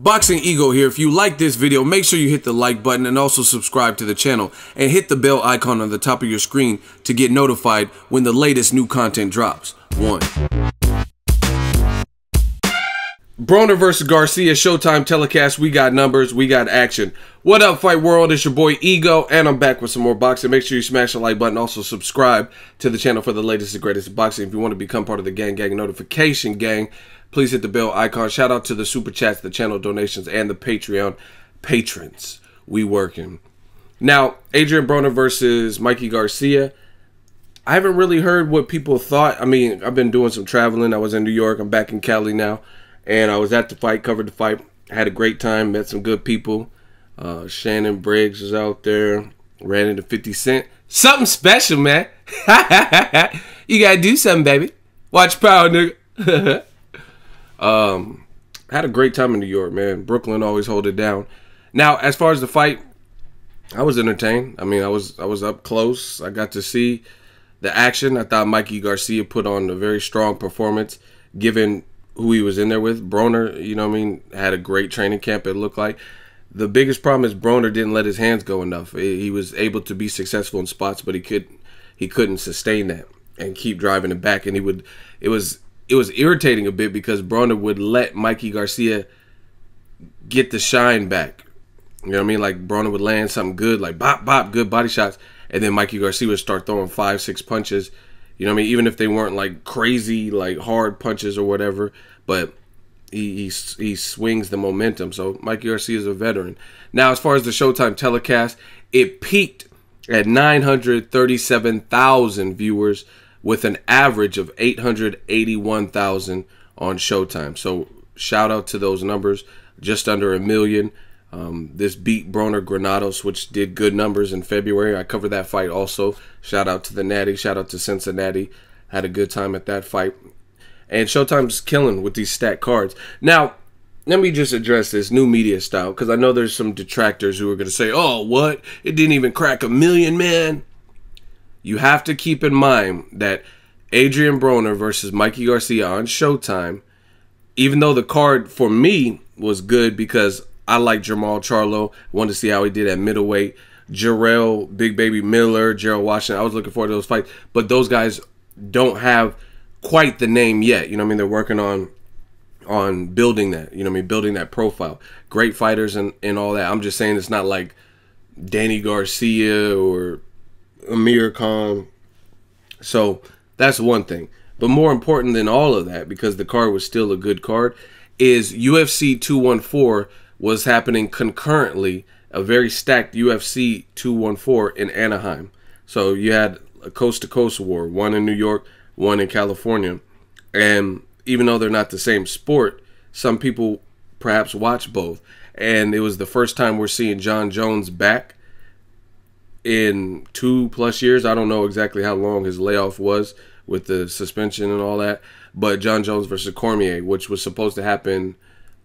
Boxingego here. If you like this video, make sure you hit the like button and also subscribe to the channel and hit the bell icon on the top of your screen to get notified when the latest new content drops. 1. Broner versus Garcia, Showtime telecast. We got numbers, we got action. What up, fight world? It's your boy Ego, and I'm back with some more boxing. Make sure you smash the like button. Also subscribe to the channel for the latest and greatest in boxing. If you want to become part of the gang notification gang, please hit the bell icon. Shout out to the super chats, the channel donations, and the Patreon patrons. We working. Now, ADRIEN Broner versus MIKEY Garcia. I haven't really heard what people thought. I mean, I've been doing some traveling. I was in New York. I'm back in Cali now. And I was at the fight, covered the fight. Had a great time, met some good people. Shannon Briggs was out there. Ran into 50 Cent. Something special, man. You gotta do something, baby. Watch Power, nigga. Had a great time in New York, man. Brooklyn always hold it down. Now, as far as the fight, I was entertained. I mean, I was up close. I got to see the action. I thought MIKEY Garcia put on a very strong performance, given who he was in there with. Broner, you know what I mean, had a great training camp, it looked like. The biggest problem is Broner didn't let his hands go enough. He was able to be successful in spots, but he couldn't sustain that and keep driving it back. And it was irritating a bit because Broner would let MIKEY Garcia get the shine back. You know what I mean? Like, Broner would land something good, like bop, bop, good body shots, and then MIKEY Garcia would start throwing 5, 6 punches. You know what I mean? Even if they weren't like crazy, like hard punches or whatever, but he swings the momentum. So MIKEY Garcia is a veteran. Now, as far as the Showtime telecast, it peaked at 937,000 viewers with an average of 881,000 on Showtime. So shout out to those numbers, just under 1 million. This beat Broner Granados, which did good numbers in February. I covered that fight also. Shout out to the Natty. Shout out to Cincinnati. Had a good time at that fight. And Showtime's killing with these stacked cards. Now, let me just address this new media style, because I know there's some detractors who are going to say, oh, what? It didn't even crack 1 million, man. You have to keep in mind that ADRIEN Broner versus MIKEY Garcia on Showtime, even though the card for me was good because I like Jamal Charlo, wanted to see how he did at middleweight, Jarrell, Big Baby Miller, Gerald Washington. I was looking forward to those fights, but those guys don't have quite the name yet. You know what I mean? They're working on building that, you know what I mean, building that profile. Great fighters and all that. I'm just saying it's not like Danny Garcia or Amir Khan. So that's one thing. But more important than all of that, because the card was still a good card, is UFC 214 was happening concurrently, a very stacked UFC 214 in Anaheim. So you had a coast-to-coast war, one in New York, one in California. And even though they're not the same sport, some people perhaps watch both. And it was the first time we're seeing Jon Jones back in 2+ years. I don't know exactly how long his layoff was with the suspension and all that. But Jon Jones versus Cormier, which was supposed to happen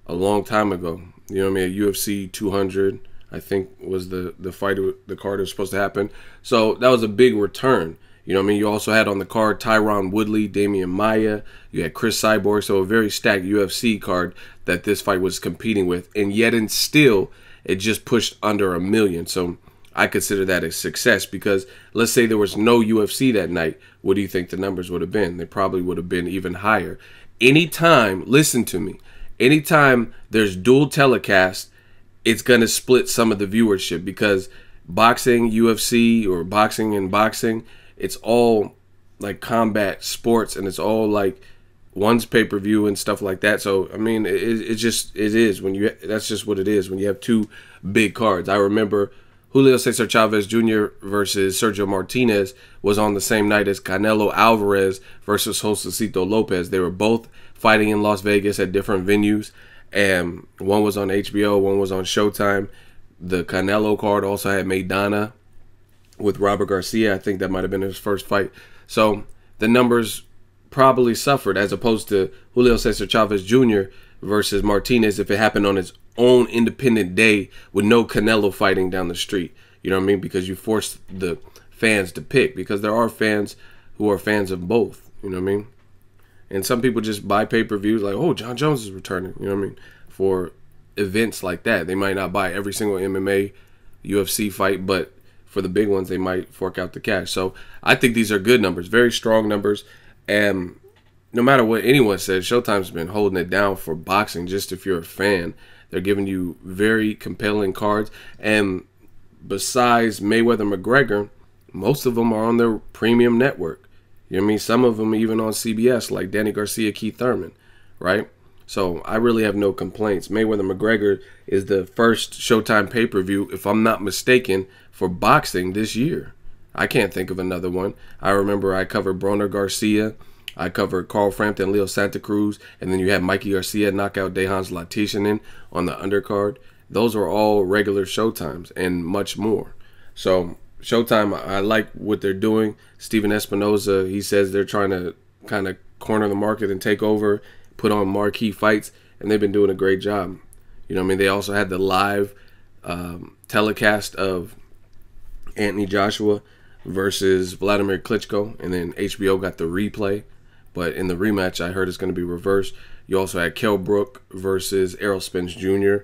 a long time ago. You know what I mean? UFC 200, I think, was the fight, the card was supposed to happen. So that was a big return. You know what I mean? You also had on the card Tyron Woodley, Damian Maia. You had Chris Cyborg. So a very stacked UFC card that this fight was competing with. And yet and still, it just pushed under 1 million. So I consider that a success because let's say there was no UFC that night. What do you think the numbers would have been? They probably would have been even higher. Anytime, listen to me, anytime there's dual telecast, it's going to split some of the viewership because boxing, UFC, or boxing and boxing, it's all like combat sports and it's all like one's pay-per-view and stuff like that. So, I mean, it is when you, that's just what it is when you have two big cards. I remember Julio Cesar Chavez Jr. versus Sergio Martinez was on the same night as Canelo Alvarez versus Josecito Lopez. They were both fighting in Las Vegas at different venues, and one was on HBO, one was on Showtime. The Canelo card also had Maidana with Robert Garcia. I think that might have been his first fight. So the numbers probably suffered as opposed to Julio Cesar Chavez Jr. versus Martinez if it happened on its own independent day with no Canelo fighting down the street. You know what I mean? Because you force the fans to pick, because there are fans who are fans of both. You know what I mean? And some people just buy pay-per-views like, oh, Jon Jones is returning. You know what I mean? For events like that. They might not buy every single MMA, UFC fight, but for the big ones, they might fork out the cash. So I think these are good numbers, very strong numbers. And no matter what anyone says, Showtime's been holding it down for boxing. Just if you're a fan, they're giving you very compelling cards. And besides Mayweather-McGregor, most of them are on their premium network. You know what I mean? Some of them even on CBS, like Danny Garcia, Keith Thurman, right? So I really have no complaints. Mayweather-McGregor is the first Showtime pay-per-view, if I'm not mistaken, for boxing this year. I can't think of another one. I remember I covered Broner, Garcia. I covered Carl Frampton, Leo Santa Cruz. And then you had Mikey Garcia knock out Dejan Zlaticanin on the undercard. Those are all regular Showtimes and much more. So Showtime, I like what they're doing. Steven Espinoza, he says they're trying to kind of corner the market and take over, put on marquee fights, and they've been doing a great job. You know what I mean? They also had the live telecast of Anthony Joshua versus Vladimir Klitschko, and then HBO got the replay. But in the rematch, I heard it's going to be reversed. You also had Kell Brook versus Errol Spence Jr.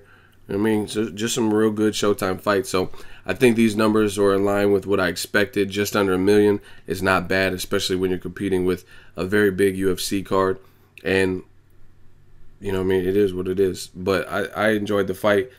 I mean, so just some real good Showtime fights. So I think these numbers are in line with what I expected. Just under $1 million is not bad, especially when you're competing with a very big UFC card. And, you know what I mean, it is what it is. But I enjoyed the fight.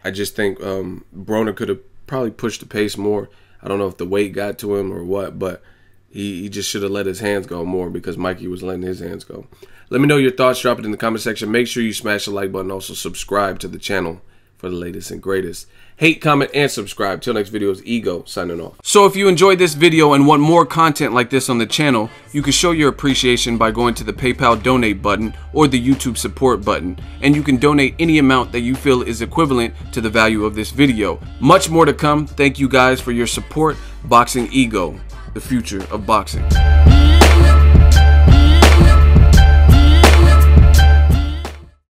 I just think Broner could have probably pushed the pace more. I don't know if the weight got to him or what, but he just should have let his hands go more because Mikey was letting his hands go. Let me know your thoughts. Drop it in the comment section. Make sure you smash the like button. Also subscribe to the channel for the latest and greatest. Hate, comment, and subscribe. Till next video is Ego signing off. So if you enjoyed this video and want more content like this on the channel, you can show your appreciation by going to the PayPal donate button or the YouTube support button. And you can donate any amount that you feel is equivalent to the value of this video. Much more to come. Thank you guys for your support. Boxingego, the future of boxing.